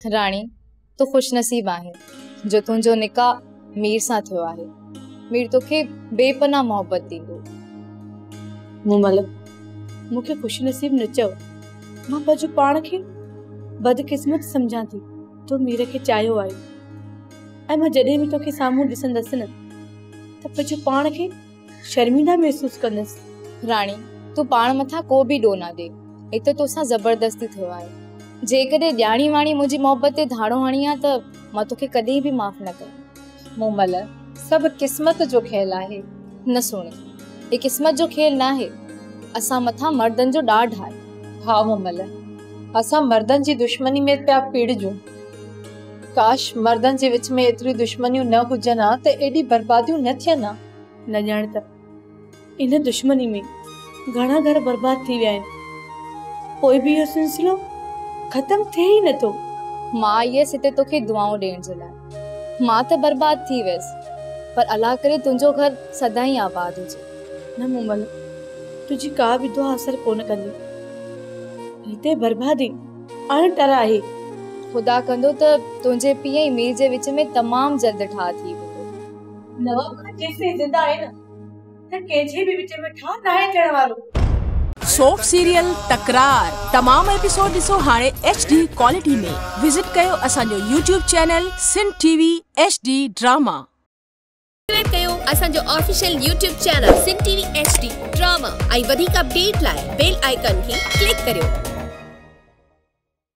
राणी तो खुशनसीब आहे जो तुंहिंजो निकाह मीर सां थियो आहे। मीर तोखे बेपनाह मोहब्बत दींदो। मूमल मूंखे खुशनसीब न चओ, मां पंहिंजो पाण खे बदकिस्मत सम्झां थी। तो मीर खे चाहियो आहे ऐं मां जॾहिं बि तोखे साम्हूं ॾिसंदसि न त पंहिंजो पाण खे शर्मिंदा महसूस कंदसि। राणी तू पाण मथां को बि ॾोह न ॾे, हिते तोसां ज़बरदस्ती थियो आहे। जेकॾहिं ॼाणी वाणी मुंहिंजी मोहब्बत ते धाड़ो हणी आहे त मां तोखे कॾहिं बि माफ़ न कयां। मूमल सब किस्मत जो खेल आहे। न सुणे, ये किस्मत जो खेल न आहे। असां मथां मर्दन जो ॾाढ आहे। हाँ मूमल, असां मर्दन जी दुश्मनी में पिया पीड़जूं। काश मर्दन जे विच में एतरी दुश्मनियूं न हुजन हा त एडी बर्बादियूं न थियन हा। न ॼाण त इन दुश्मनी में घणा घर बर्बाद थी विया आहिनि, पोइ बि इहो सिलसिलो ख़त्म थिए ई नथो। मां आयसि हिते तोखे दुआऊं ॾियण जे लाइ। मां त बर्बाद थी वियसि, पर अलाह करे तुंहिंजो घर सदाईं आबाद हुजे। न मूमल, तुझी का बि दुआ असर कोन कंदी। हिते बर्बादी अणटर आहे। खुदा कंदो त तुंहिंजे पीउ ऐं मीर जे विच में तमामु जल्द ठाह थी वेंदो। नवाब खान जेसिताईं ज़िंदा आहे न त कंहिंजे बि विच में ठाह न आहे थियण वारो। सोप सीरियल तकरार तमाम एपिसोड ॾिसो हाणे HD क्वालिटी में। विजिट कयो असांजो YouTube channel Sindh TV HD drama. Subscribe कयो असांजो official YouTube channel Sindh TV HD drama ऐं वधीक अपडेट लाइ बेल आइकन खे क्लिक करियो।